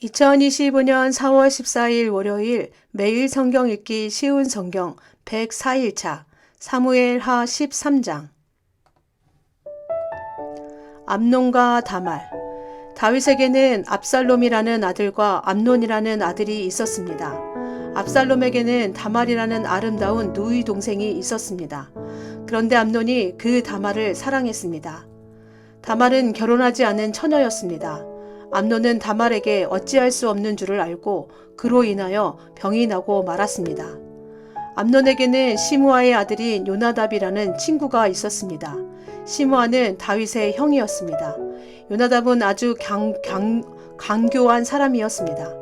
2025년 4월 14일 월요일 매일 성경 읽기 쉬운 성경 104일차 사무엘 하 13장. 암논과 다말. 다윗에게는 압살롬이라는 아들과 암논이라는 아들이 있었습니다. 압살롬에게는 다말이라는 아름다운 누이 동생이 있었습니다. 그런데 암논이 그 다말을 사랑했습니다. 다말은 결혼하지 않은 처녀였습니다. 암논은 다말에게 어찌할 수 없는 줄을 알고 그로 인하여 병이 나고 말았습니다. 암논에게는 시므아의 아들인 요나답이라는 친구가 있었습니다. 시므아는 다윗의 형이었습니다. 요나답은 아주 강교한 사람이었습니다.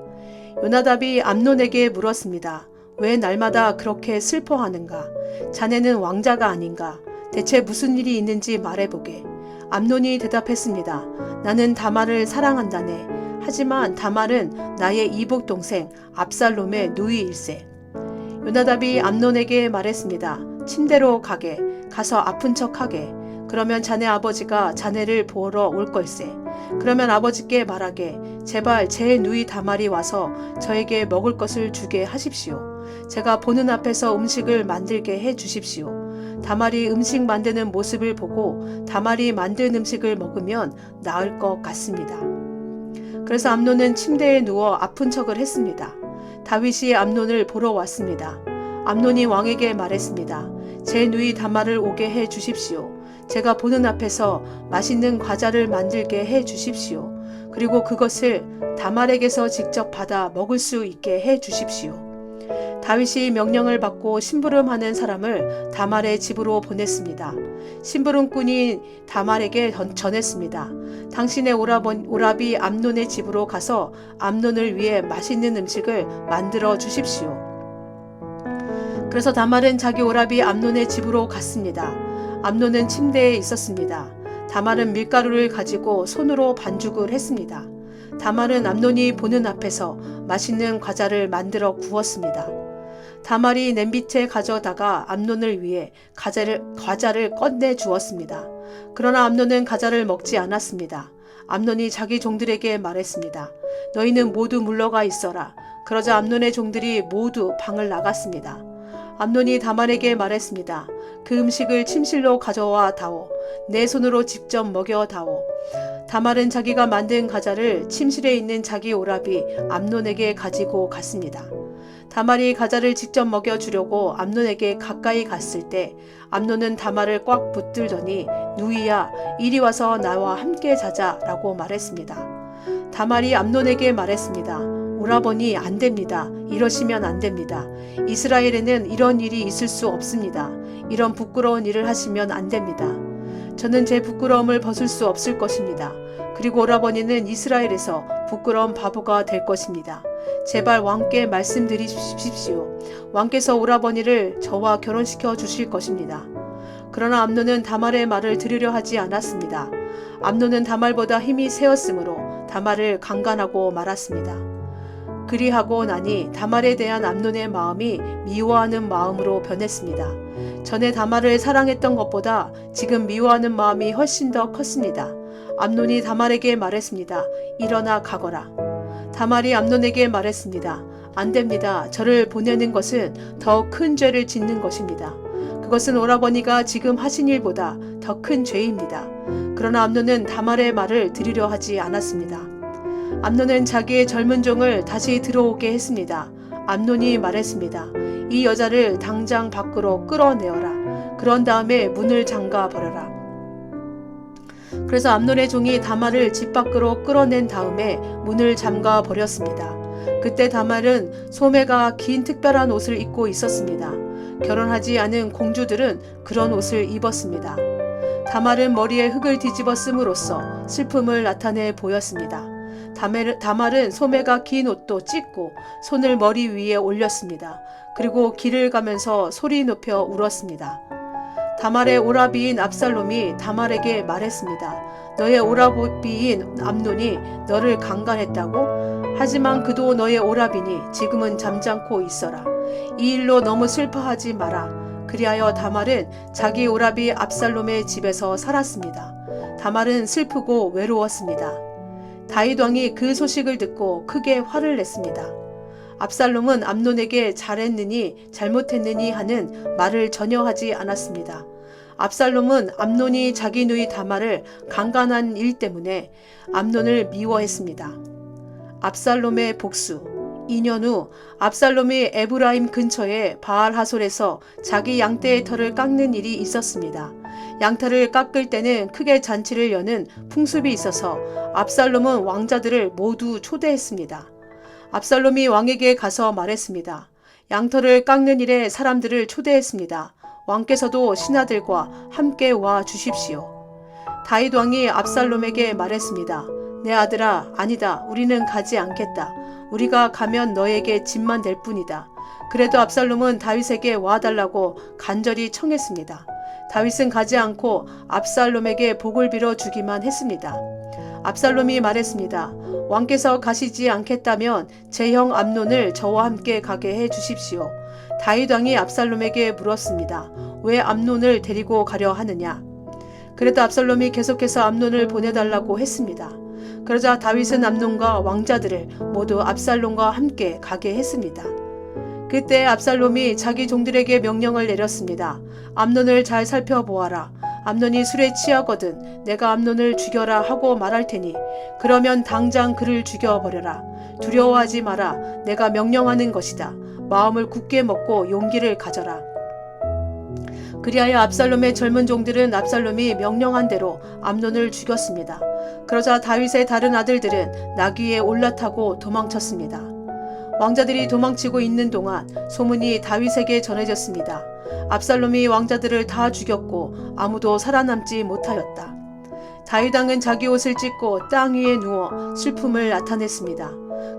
요나답이 암논에게 물었습니다. 왜 날마다 그렇게 슬퍼하는가? 자네는 왕자가 아닌가? 대체 무슨 일이 있는지 말해보게. 암논이 대답했습니다. 나는 다말을 사랑한다네. 하지만 다말은 나의 이복 동생 압살롬의 누이일세. 요나답이 암논에게 말했습니다. 침대로 가서 아픈 척하게. 그러면 자네 아버지가 자네를 보러 올 걸세. 그러면 아버지께 말하게. 제발 제 누이 다말이 와서 저에게 먹을 것을 주게 하십시오. 제가 보는 앞에서 음식을 만들게 해 주십시오. 다말이 음식 만드는 모습을 보고 다말이 만든 음식을 먹으면 나을 것 같습니다. 그래서 암논은 침대에 누워 아픈 척을 했습니다. 다윗이 암논을 보러 왔습니다. 암논이 왕에게 말했습니다. 제 누이 다말을 오게 해 주십시오. 제가 보는 앞에서 맛있는 과자를 만들게 해 주십시오. 그리고 그것을 다말에게서 직접 받아 먹을 수 있게 해 주십시오. 다윗이 명령을 받고 심부름하는 사람을 다말의 집으로 보냈습니다. 심부름꾼이 다말에게 전했습니다. 당신의 오라비 암논의 집으로 가서 암논을 위해 맛있는 음식을 만들어 주십시오. 그래서 다말은 자기 오라비 암논의 집으로 갔습니다. 암논은 침대에 있었습니다. 다말은 밀가루를 가지고 손으로 반죽을 했습니다. 다말은 암논이 보는 앞에서 맛있는 과자를 만들어 구웠습니다. 다말이 냄비째 가져다가 암논을 위해 과자를 꺼내 주었습니다. 그러나 암논은 과자를 먹지 않았습니다. 암논이 자기 종들에게 말했습니다. 너희는 모두 물러가 있어라. 그러자 암논의 종들이 모두 방을 나갔습니다. 암논이 다말에게 말했습니다. 그 음식을 침실로 가져와 다오. 내 손으로 직접 먹여 다오. 다말은 자기가 만든 과자를 침실에 있는 자기 오라비 암논에게 가지고 갔습니다. 다말이 과자를 직접 먹여주려고 암논에게 가까이 갔을 때 암논은 다말을 꽉 붙들더니 누이야 이리 와서 나와 함께 자자 라고 말했습니다. 다말이 암논에게 말했습니다. 오라버니 안 됩니다. 이러시면 안 됩니다. 이스라엘에는 이런 일이 있을 수 없습니다. 이런 부끄러운 일을 하시면 안 됩니다. 저는 제 부끄러움을 벗을 수 없을 것입니다. 그리고 오라버니는 이스라엘에서 부끄러운 바보가 될 것입니다. 제발 왕께 말씀드리십시오. 왕께서 오라버니를 저와 결혼시켜 주실 것입니다. 그러나 암논은 다말의 말을 들으려 하지 않았습니다. 암논은 다말보다 힘이 세었으므로 다말을 강간하고 말았습니다. 그리하고 나니 다말에 대한 암논의 마음이 미워하는 마음으로 변했습니다. 전에 다말을 사랑했던 것보다 지금 미워하는 마음이 훨씬 더 컸습니다. 암논이 다말에게 말했습니다. 일어나 가거라. 다말이 암논에게 말했습니다. 안 됩니다. 저를 보내는 것은 더 큰 죄를 짓는 것입니다. 그것은 오라버니가 지금 하신 일보다 더 큰 죄입니다. 그러나 암논은 다말의 말을 들으려 하지 않았습니다. 암논은 자기의 젊은 종을 다시 들어오게 했습니다. 암논이 말했습니다. 이 여자를 당장 밖으로 끌어내어라. 그런 다음에 문을 잠가 버려라. 그래서 암논의 종이 다말을 집 밖으로 끌어낸 다음에 문을 잠가 버렸습니다. 그때 다말은 소매가 긴 특별한 옷을 입고 있었습니다. 결혼하지 않은 공주들은 그런 옷을 입었습니다. 다말은 머리에 흙을 뒤집어 씀으로써 슬픔을 나타내 보였습니다. 다말은 소매가 긴 옷도 찢고 손을 머리 위에 올렸습니다. 그리고 길을 가면서 소리 높여 울었습니다. 다말의 오라비인 압살롬이 다말에게 말했습니다. 너의 오라비인 암논이 너를 강간했다고? 하지만 그도 너의 오라비니 지금은 잠잠코 있어라. 이 일로 너무 슬퍼하지 마라. 그리하여 다말은 자기 오라비 압살롬의 집에서 살았습니다. 다말은 슬프고 외로웠습니다. 다윗 왕이 그 소식을 듣고 크게 화를 냈습니다. 압살롬은 암논에게 잘했느니 잘못했느니 하는 말을 전혀 하지 않았습니다. 압살롬은 암논이 자기 누이 다말을 강간한 일 때문에 암논을 미워했습니다. 압살롬의 복수. 2년 후 압살롬이 에브라임 근처의 바알하솔에서 자기 양떼의 털을 깎는 일이 있었습니다. 양털을 깎을 때는 크게 잔치를 여는 풍습이 있어서 압살롬은 왕자들을 모두 초대했습니다. 압살롬이 왕에게 가서 말했습니다. 양털을 깎는 일에 사람들을 초대했습니다. 왕께서도 신하들과 함께 와 주십시오. 다윗 왕이 압살롬에게 말했습니다. 내 아들아, 아니다. 우리는 가지 않겠다. 우리가 가면 너에게 짐만 될 뿐이다. 그래도 압살롬은 다윗에게 와달라고 간절히 청했습니다. 다윗은 가지 않고 압살롬에게 복을 빌어 주기만 했습니다. 압살롬이 말했습니다. 왕께서 가시지 않겠다면 제 형 암논을 저와 함께 가게 해 주십시오. 다윗 왕이 압살롬에게 물었습니다. 왜 암논을 데리고 가려 하느냐? 그래도 압살롬이 계속해서 암논을 보내달라고 했습니다. 그러자 다윗은 암논과 왕자들을 모두 압살롬과 함께 가게 했습니다. 그때 압살롬이 자기 종들에게 명령을 내렸습니다. 암논을 잘 살펴보아라. 암논이 술에 취하거든 내가 암논을 죽여라 하고 말할 테니 그러면 당장 그를 죽여버려라. 두려워하지 마라. 내가 명령하는 것이다. 마음을 굳게 먹고 용기를 가져라. 그리하여 압살롬의 젊은 종들은 압살롬이 명령한 대로 암논을 죽였습니다. 그러자 다윗의 다른 아들들은 나귀에 올라타고 도망쳤습니다. 왕자들이 도망치고 있는 동안 소문이 다윗에게 전해졌습니다. 압살롬이 왕자들을 다 죽였고 아무도 살아남지 못하였다. 다윗 왕은 자기 옷을 찢고 땅 위에 누워 슬픔을 나타냈습니다.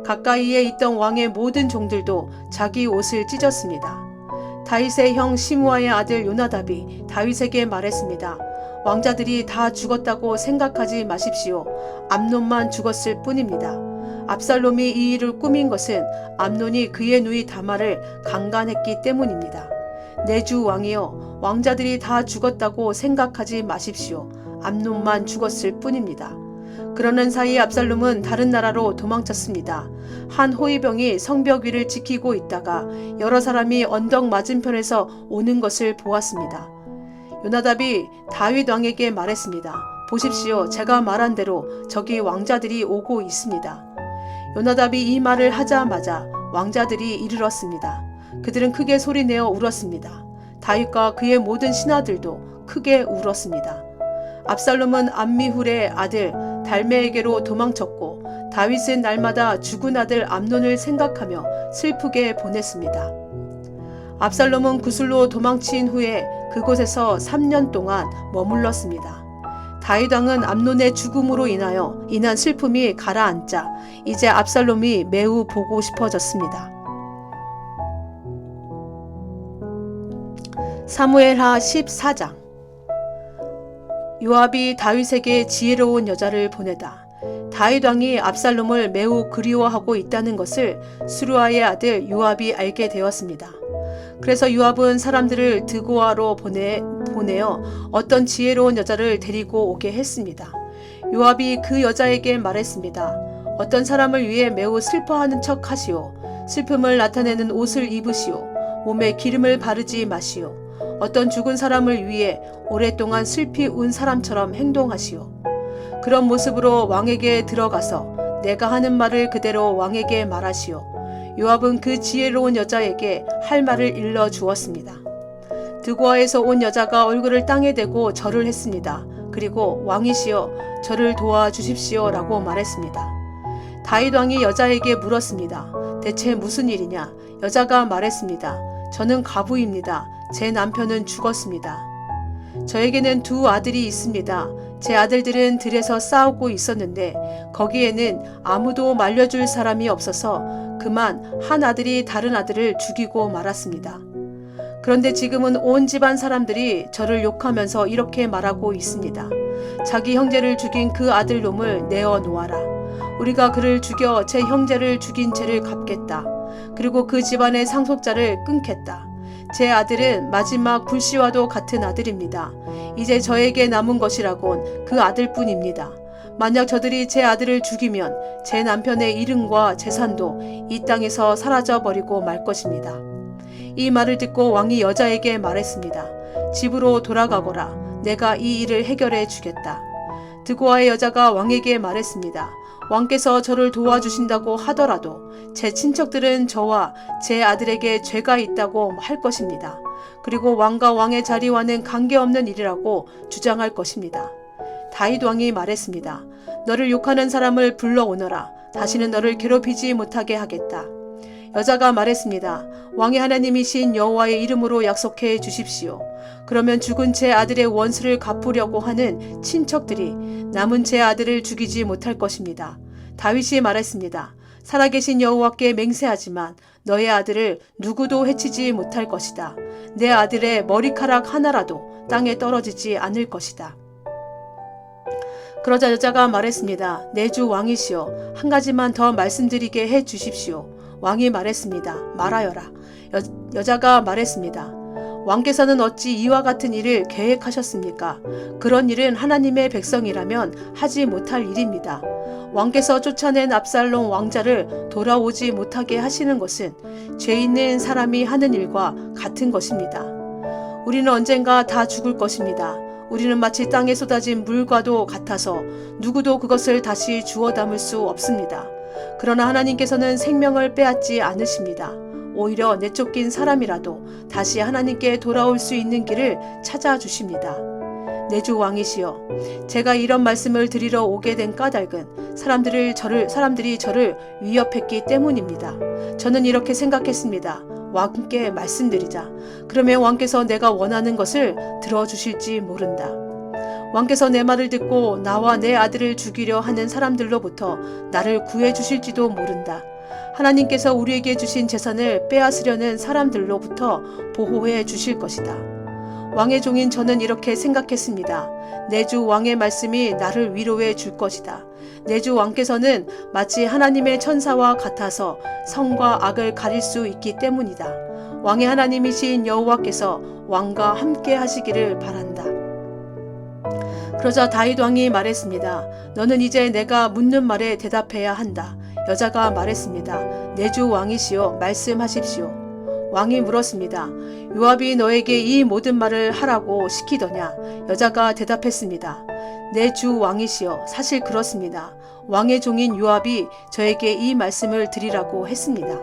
가까이에 있던 왕의 모든 종들도 자기 옷을 찢었습니다. 다윗의 형 시므아의 아들 요나답이 다윗에게 말했습니다. 왕자들이 다 죽었다고 생각하지 마십시오. 암논만 죽었을 뿐입니다. 압살롬이 이 일을 꾸민 것은 암논이 그의 누이 다말을 강간했기 때문입니다. 내 주 왕이여, 왕자들이 다 죽었다고 생각하지 마십시오. 암논만 죽었을 뿐입니다. 그러는 사이 압살롬은 다른 나라로 도망쳤습니다. 한 호위병이 성벽 위를 지키고 있다가 여러 사람이 언덕 맞은편에서 오는 것을 보았습니다. 요나답이 다윗 왕에게 말했습니다. 보십시오. 제가 말한 대로 저기 왕자들이 오고 있습니다. 요나답이 이 말을 하자마자 왕자들이 이르렀습니다. 그들은 크게 소리내어 울었습니다. 다윗과 그의 모든 신하들도 크게 울었습니다. 압살롬은 암미훌의 아들 달메에게로 도망쳤고 다윗은 날마다 죽은 아들 암논을 생각하며 슬프게 보냈습니다. 압살롬은 구슬로 도망친 후에 그곳에서 3년 동안 머물렀습니다. 다윗 왕은 암논의 죽음으로 인한 슬픔이 가라앉자 이제 압살롬이 매우 보고 싶어졌습니다. 사무엘하 14장. 요압이 다윗에게 지혜로운 여자를 보내다. 다윗 왕이 압살롬을 매우 그리워하고 있다는 것을 스루아의 아들 요압이 알게 되었습니다. 그래서 요압은 사람들을 드고아로 보내어 어떤 지혜로운 여자를 데리고 오게 했습니다. 요압이 그 여자에게 말했습니다. 어떤 사람을 위해 매우 슬퍼하는 척 하시오. 슬픔을 나타내는 옷을 입으시오. 몸에 기름을 바르지 마시오. 어떤 죽은 사람을 위해 오랫동안 슬피 운 사람처럼 행동하시오. 그런 모습으로 왕에게 들어가서 내가 하는 말을 그대로 왕에게 말하시오. 요압은 그 지혜로운 여자에게 할 말을 일러 주었습니다. 드고아에서 온 여자가 얼굴을 땅에 대고 절을 했습니다. 그리고 왕이시여 저를 도와주십시오 라고 말했습니다. 다윗 왕이 여자에게 물었습니다. 대체 무슨 일이냐? 여자가 말했습니다. 저는 과부입니다. 제 남편은 죽었습니다. 저에게는 두 아들이 있습니다. 제 아들들은 들에서 싸우고 있었는데 거기에는 아무도 말려줄 사람이 없어서 그만 한 아들이 다른 아들을 죽이고 말았습니다. 그런데 지금은 온 집안 사람들이 저를 욕하면서 이렇게 말하고 있습니다. 자기 형제를 죽인 그 아들놈을 내어 놓아라. 우리가 그를 죽여 제 형제를 죽인 죄를 갚겠다. 그리고 그 집안의 상속자를 끊겠다. 제 아들은 마지막 불씨와도 같은 아들입니다. 이제 저에게 남은 것이라곤 그 아들뿐입니다. 만약 저들이 제 아들을 죽이면 제 남편의 이름과 재산도 이 땅에서 사라져버리고 말 것입니다. 이 말을 듣고 왕이 여자에게 말했습니다. 집으로 돌아가거라. 내가 이 일을 해결해 주겠다. 드고아의 여자가 왕에게 말했습니다. 왕께서 저를 도와주신다고 하더라도 제 친척들은 저와 제 아들에게 죄가 있다고 할 것입니다. 그리고 왕과 왕의 자리와는 관계없는 일이라고 주장할 것입니다. 다윗 왕이 말했습니다. 너를 욕하는 사람을 불러오너라. 다시는 너를 괴롭히지 못하게 하겠다. 여자가 말했습니다. 왕의 하나님이신 여호와의 이름으로 약속해 주십시오. 그러면 죽은 제 아들의 원수를 갚으려고 하는 친척들이 남은 제 아들을 죽이지 못할 것입니다. 다윗이 말했습니다. 살아계신 여호와께 맹세하지만 너의 아들을 누구도 해치지 못할 것이다. 내 아들의 머리카락 하나라도 땅에 떨어지지 않을 것이다. 그러자 여자가 말했습니다. 내 주 왕이시여, 한 가지만 더 말씀드리게 해 주십시오. 왕이 말했습니다. 말하여라. 여자가 말했습니다. 왕께서는 어찌 이와 같은 일을 계획하셨습니까? 그런 일은 하나님의 백성이라면 하지 못할 일입니다. 왕께서 쫓아낸 압살롬 왕자를 돌아오지 못하게 하시는 것은 죄 있는 사람이 하는 일과 같은 것입니다. 우리는 언젠가 다 죽을 것입니다. 우리는 마치 땅에 쏟아진 물과도 같아서 누구도 그것을 다시 주워 담을 수 없습니다. 그러나 하나님께서는 생명을 빼앗지 않으십니다. 오히려 내쫓긴 사람이라도 다시 하나님께 돌아올 수 있는 길을 찾아주십니다. 내 주 왕이시여, 제가 이런 말씀을 드리러 오게 된 까닭은 사람들이 저를 위협했기 때문입니다. 저는 이렇게 생각했습니다. 왕께 말씀드리자. 그러면 왕께서 내가 원하는 것을 들어주실지 모른다. 왕께서 내 말을 듣고 나와 내 아들을 죽이려 하는 사람들로부터 나를 구해주실지도 모른다. 하나님께서 우리에게 주신 재산을 빼앗으려는 사람들로부터 보호해 주실 것이다. 왕의 종인 저는 이렇게 생각했습니다. 내 주 왕의 말씀이 나를 위로해 줄 것이다. 내 주 왕께서는 마치 하나님의 천사와 같아서 선과 악을 가릴 수 있기 때문이다. 왕의 하나님이신 여호와께서 왕과 함께 하시기를 바란다. 그러자 다윗 왕이 말했습니다. 너는 이제 내가 묻는 말에 대답해야 한다. 여자가 말했습니다. 내 주 왕이시여, 말씀하십시오. 왕이 물었습니다. 요압이 너에게 이 모든 말을 하라고 시키더냐? 여자가 대답했습니다. 내 주 왕이시여, 사실 그렇습니다. 왕의 종인 요압이 저에게 이 말씀을 드리라고 했습니다.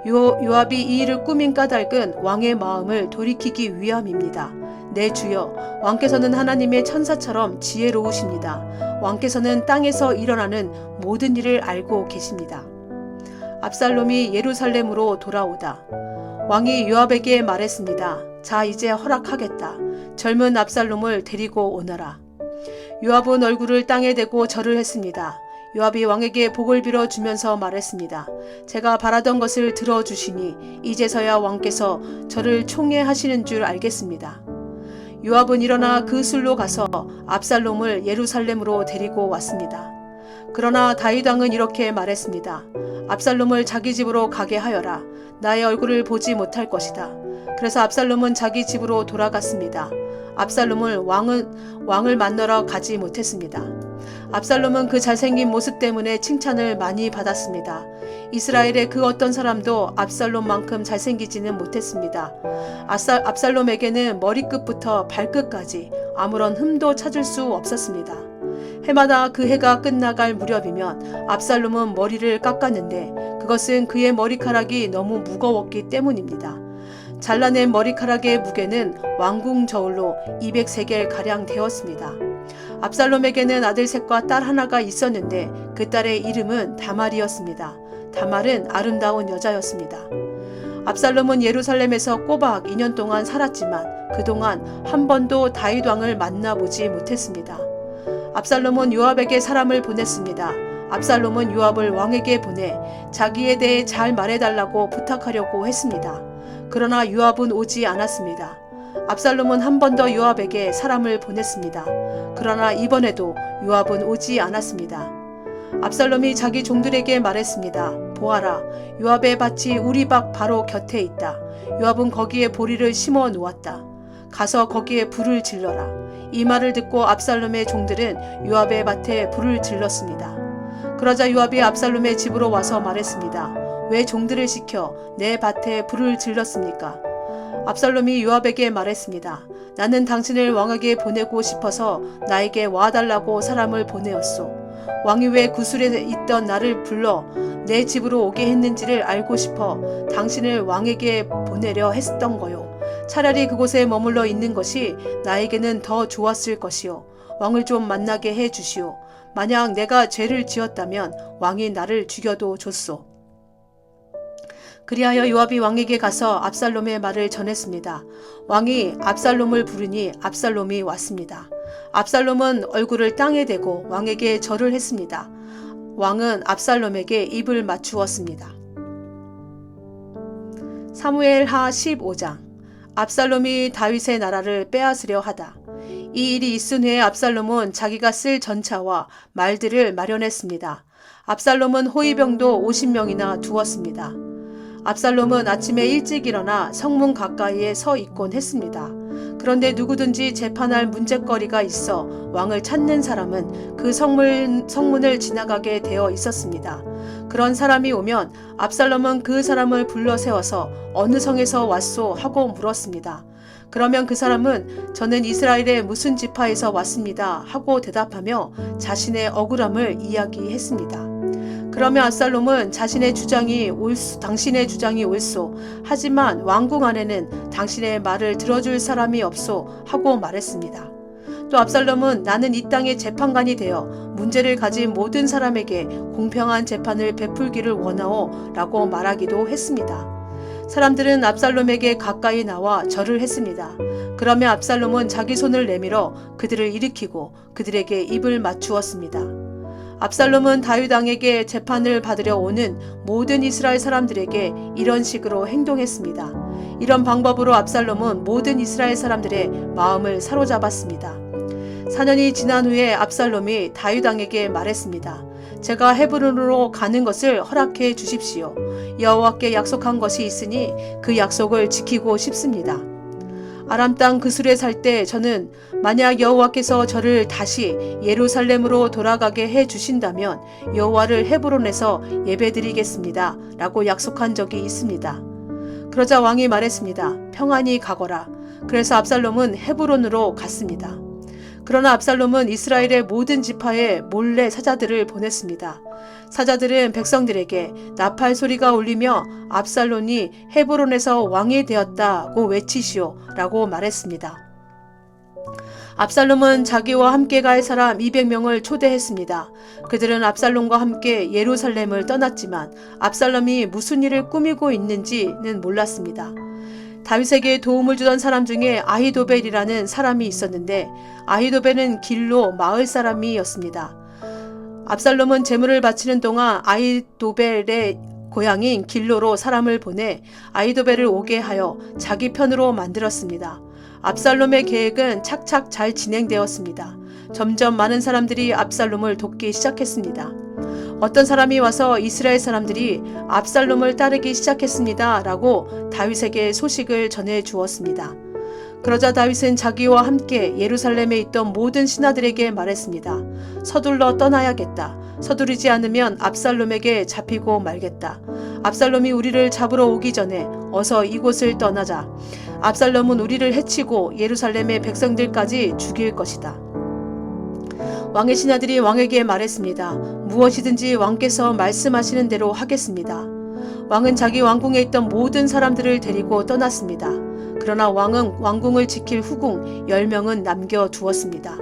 요압이 이 일을 꾸민 까닭은 왕의 마음을 돌이키기 위함입니다. 내 주여, 왕께서는 하나님의 천사처럼 지혜로우십니다. 왕께서는 땅에서 일어나는 모든 일을 알고 계십니다. 압살롬이 예루살렘으로 돌아오다. 왕이 요압에게 말했습니다. 자, 이제 허락하겠다. 젊은 압살롬을 데리고 오너라. 요압은 얼굴을 땅에 대고 절을 했습니다. 요압이 왕에게 복을 빌어 주면서 말했습니다. 제가 바라던 것을 들어주시니 이제서야 왕께서 저를 총애하시는 줄 알겠습니다. 요압은 일어나 그 술로 가서 압살롬을 예루살렘으로 데리고 왔습니다. 그러나 다윗 왕은 이렇게 말했습니다. 압살롬을 자기 집으로 가게 하여라. 나의 얼굴을 보지 못할 것이다. 그래서 압살롬은 자기 집으로 돌아갔습니다. 압살롬을 왕을 만나러 가지 못했습니다. 압살롬은 그 잘생긴 모습 때문에 칭찬을 많이 받았습니다. 이스라엘의 그 어떤 사람도 압살롬만큼 잘생기지는 못했습니다. 압살롬에게는 머리끝부터 발끝까지 아무런 흠도 찾을 수 없었습니다. 해마다 그 해가 끝나갈 무렵이면 압살롬은 머리를 깎았는데 그것은 그의 머리카락이 너무 무거웠기 때문입니다. 잘라낸 머리카락의 무게는 왕궁 저울로 200세겔가량 되었습니다. 압살롬에게는 아들 셋과 딸 하나가 있었는데 그 딸의 이름은 다말이었습니다. 다말은 아름다운 여자였습니다. 압살롬은 예루살렘에서 꼬박 2년 동안 살았지만 그동안 한 번도 다윗 왕을 만나보지 못했습니다. 압살롬은 요압에게 사람을 보냈습니다. 압살롬은 요압을 왕에게 보내 자기에 대해 잘 말해달라고 부탁하려고 했습니다. 그러나 요압은 오지 않았습니다. 압살롬은 한 번 더 요압에게 사람을 보냈습니다. 그러나 이번에도 요압은 오지 않았습니다. 압살롬이 자기 종들에게 말했습니다. 보아라, 요압의 밭이 우리 밭 바로 곁에 있다. 요압은 거기에 보리를 심어 놓았다. 가서 거기에 불을 질러라. 이 말을 듣고 압살롬의 종들은 요압의 밭에 불을 질렀습니다. 그러자 요압이 압살롬의 집으로 와서 말했습니다. 왜 종들을 시켜 내 밭에 불을 질렀습니까? 압살롬이 요압에게 말했습니다. 나는 당신을 왕에게 보내고 싶어서 나에게 와달라고 사람을 보내었소. 왕이 왜 구술에 있던 나를 불러 내 집으로 오게 했는지를 알고 싶어 당신을 왕에게 보내려 했던 거요. 차라리 그곳에 머물러 있는 것이 나에게는 더 좋았을 것이요. 왕을 좀 만나게 해 주시오. 만약 내가 죄를 지었다면 왕이 나를 죽여도 좋소. 그리하여 요압이 왕에게 가서 압살롬의 말을 전했습니다. 왕이 압살롬을 부르니 압살롬이 왔습니다. 압살롬은 얼굴을 땅에 대고 왕에게 절을 했습니다. 왕은 압살롬에게 입을 맞추었습니다. 사무엘하 15장. 압살롬이 다윗의 나라를 빼앗으려 하다. 이 일이 있은 후에 압살롬은 자기가 쓸 전차와 말들을 마련했습니다. 압살롬은 호위병도 50명이나 두었습니다. 압살롬은 아침에 일찍 일어나 성문 가까이에 서 있곤 했습니다. 그런데 누구든지 재판할 문제거리가 있어 왕을 찾는 사람은 그 성문을 지나가게 되어 있었습니다. 그런 사람이 오면 압살롬은 그 사람을 불러 세워서 어느 성에서 왔소 하고 물었습니다. 그러면 그 사람은 저는 이스라엘의 무슨 지파에서 왔습니다 하고 대답하며 자신의 억울함을 이야기했습니다. 그러면 압살롬은 당신의 주장이 옳소. 하지만 왕궁 안에는 당신의 말을 들어줄 사람이 없소 하고 말했습니다. 또 압살롬은 나는 이 땅의 재판관이 되어 문제를 가진 모든 사람에게 공평한 재판을 베풀기를 원하오 라고 말하기도 했습니다. 사람들은 압살롬에게 가까이 나와 절을 했습니다. 그러면 압살롬은 자기 손을 내밀어 그들을 일으키고 그들에게 입을 맞추었습니다. 압살롬은 다윗 왕에게 재판을 받으려 오는 모든 이스라엘 사람들에게 이런 식으로 행동했습니다. 이런 방법으로 압살롬은 모든 이스라엘 사람들의 마음을 사로잡았습니다. 4년이 지난 후에 압살롬이 다윗 왕에게 말했습니다. 제가 헤브론으로 가는 것을 허락해 주십시오. 여호와께 약속한 것이 있으니 그 약속을 지키고 싶습니다. 아람 땅 그술에 살 때 저는 만약 여호와께서 저를 다시 예루살렘으로 돌아가게 해 주신다면 여호와를 헤브론에서 예배드리겠습니다 라고 약속한 적이 있습니다. 그러자 왕이 말했습니다. 평안히 가거라. 그래서 압살롬은 헤브론으로 갔습니다. 그러나 압살롬은 이스라엘의 모든 지파에 몰래 사자들을 보냈습니다. 사자들은 백성들에게 나팔 소리가 울리며 압살롬이 헤브론에서 왕이 되었다고 외치시오 라고 말했습니다. 압살롬은 자기와 함께 갈 사람 200명을 초대했습니다. 그들은 압살롬과 함께 예루살렘을 떠났지만 압살롬이 무슨 일을 꾸미고 있는지는 몰랐습니다. 다윗에게 도움을 주던 사람 중에 아히도벨이라는 사람이 있었는데 아히도벨은 길로 마을 사람이었습니다. 압살롬은 제물을 바치는 동안 아히도벨의 고향인 길로로 사람을 보내 아히도벨을 오게 하여 자기 편으로 만들었습니다. 압살롬의 계획은 착착 잘 진행되었습니다. 점점 많은 사람들이 압살롬을 돕기 시작했습니다. 어떤 사람이 와서 이스라엘 사람들이 압살롬을 따르기 시작했습니다 라고 다윗에게 소식을 전해 주었습니다. 그러자 다윗은 자기와 함께 예루살렘에 있던 모든 신하들에게 말했습니다. 서둘러 떠나야겠다. 서두르지 않으면 압살롬에게 잡히고 말겠다. 압살롬이 우리를 잡으러 오기 전에 어서 이곳을 떠나자. 압살롬은 우리를 해치고 예루살렘의 백성들까지 죽일 것이다. 왕의 신하들이 왕에게 말했습니다. 무엇이든지 왕께서 말씀하시는 대로 하겠습니다. 왕은 자기 왕궁에 있던 모든 사람들을 데리고 떠났습니다. 그러나 왕은 왕궁을 지킬 후궁 10명은 남겨두었습니다.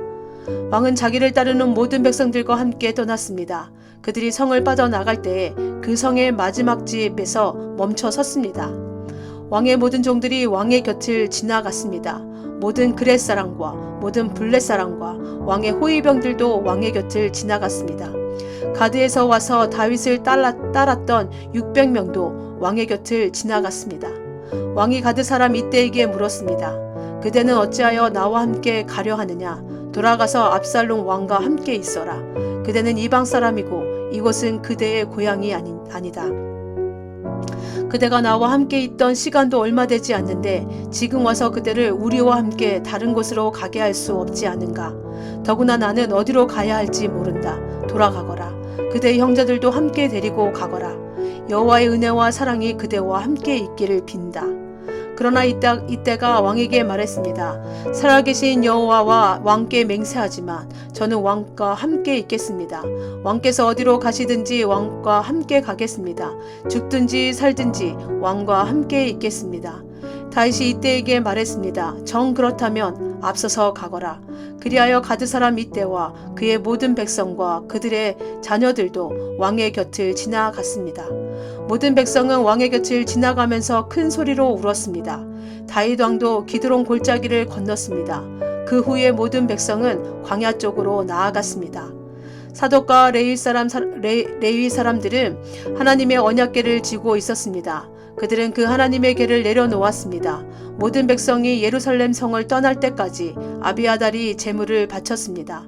왕은 자기를 따르는 모든 백성들과 함께 떠났습니다. 그들이 성을 빠져나갈 때에 그 성의 마지막 집에서 멈춰 섰습니다. 왕의 모든 종들이 왕의 곁을 지나갔습니다. 모든 그렛 사람과 모든 블렛 사람과 왕의 호위병들도 왕의 곁을 지나갔습니다. 가드에서 와서 다윗을 따랐던 600명도 왕의 곁을 지나갔습니다. 왕이 가드 사람 이때에게 물었습니다. 그대는 어찌하여 나와 함께 가려 하느냐? 돌아가서 압살롬 왕과 함께 있어라. 그대는 이방 사람이고 이곳은 그대의 고향이 아니다. 그대가 나와 함께 있던 시간도 얼마 되지 않는데 지금 와서 그대를 우리와 함께 다른 곳으로 가게 할 수 없지 않은가. 더구나 나는 어디로 가야 할지 모른다. 돌아가거라. 그대의 형제들도 함께 데리고 가거라. 여호와의 은혜와 사랑이 그대와 함께 있기를 빈다. 그러나 이때가 왕에게 말했습니다. 살아계신 여호와와 왕께 맹세하지만 저는 왕과 함께 있겠습니다. 왕께서 어디로 가시든지 왕과 함께 가겠습니다. 죽든지 살든지 왕과 함께 있겠습니다. 다윗이 이때에게 말했습니다. 정 그렇다면 앞서서 가거라. 그리하여 가드 사람 이때와 그의 모든 백성과 그들의 자녀들도 왕의 곁을 지나갔습니다. 모든 백성은 왕의 곁을 지나가면서 큰 소리로 울었습니다. 다윗 왕도 기드론 골짜기를 건넜습니다. 그 후에 모든 백성은 광야 쪽으로 나아갔습니다. 사독과 레위 사람들은 하나님의 언약궤를 지고 있었습니다. 그들은 그 하나님의 궤를 내려놓았습니다. 모든 백성이 예루살렘 성을 떠날 때까지 아비아달이 제물을 바쳤습니다.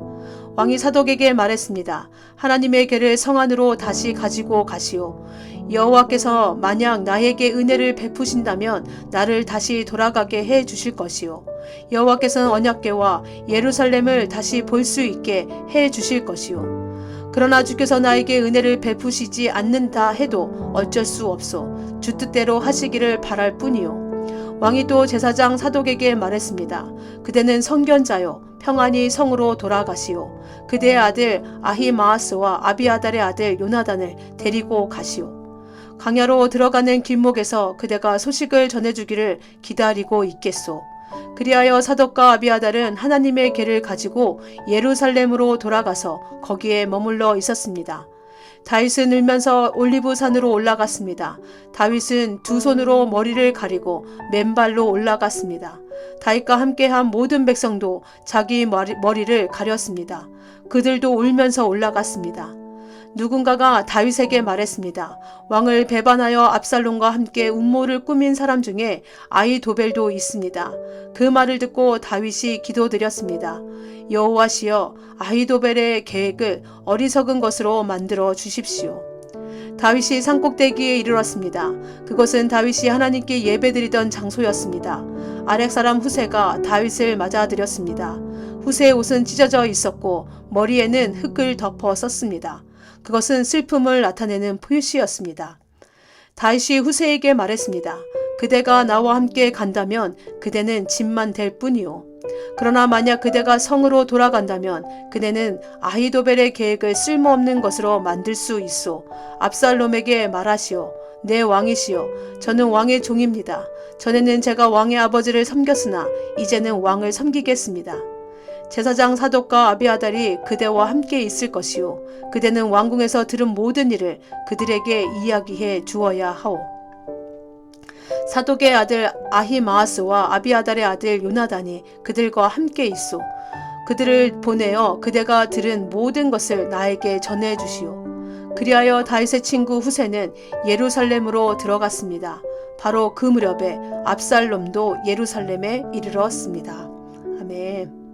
왕이 사독에게 말했습니다. 하나님의 궤를 성 안으로 다시 가지고 가시오. 여호와께서 만약 나에게 은혜를 베푸신다면 나를 다시 돌아가게 해 주실 것이오. 여호와께서는 언약궤와 예루살렘을 다시 볼 수 있게 해 주실 것이오. 그러나 주께서 나에게 은혜를 베푸시지 않는다 해도 어쩔 수 없소. 주 뜻대로 하시기를 바랄 뿐이요. 왕이 또 제사장 사독에게 말했습니다. 그대는 선견자요 평안히 성으로 돌아가시오. 그대의 아들 아히마아스와 아비아달의 아들 요나단을 데리고 가시오. 광야로 들어가는 길목에서 그대가 소식을 전해주기를 기다리고 있겠소. 그리하여 사독과 아비아달은 하나님의 궤를 가지고 예루살렘으로 돌아가서 거기에 머물러 있었습니다. 다윗은 울면서 올리브산으로 올라갔습니다. 다윗은 두 손으로 머리를 가리고 맨발로 올라갔습니다. 다윗과 함께한 모든 백성도 자기 머리를 가렸습니다. 그들도 울면서 올라갔습니다. 누군가가 다윗에게 말했습니다. 왕을 배반하여 압살롬과 함께 음모를 꾸민 사람 중에 아히도벨도 있습니다. 그 말을 듣고 다윗이 기도드렸습니다. 여호와시여, 아히도벨의 계획을 어리석은 것으로 만들어 주십시오. 다윗이 산꼭대기에 이르렀습니다. 그것은 다윗이 하나님께 예배드리던 장소였습니다. 아렉 사람 후세가 다윗을 맞아들였습니다. 후세의 옷은 찢어져 있었고 머리에는 흙을 덮어 썼습니다. 그것은 슬픔을 나타내는 표시였습니다. 다윗이 후세에게 말했습니다. 그대가 나와 함께 간다면 그대는 짐만 될 뿐이요. 그러나 만약 그대가 성으로 돌아간다면 그대는 아히도벨의 계획을 쓸모없는 것으로 만들 수 있소. 압살롬에게 말하시오. 내 왕이시여. 저는 왕의 종입니다. 전에는 제가 왕의 아버지를 섬겼으나 이제는 왕을 섬기겠습니다. 제사장 사독과 아비아달이 그대와 함께 있을 것이요. 그대는 왕궁에서 들은 모든 일을 그들에게 이야기해 주어야 하오. 사독의 아들 아히마아스와 아비아달의 아들 요나단이 그들과 함께 있소. 그들을 보내어 그대가 들은 모든 것을 나에게 전해 주시오. 그리하여 다윗의 친구 후세는 예루살렘으로 들어갔습니다. 바로 그 무렵에 압살롬도 예루살렘에 이르렀습니다. 아멘.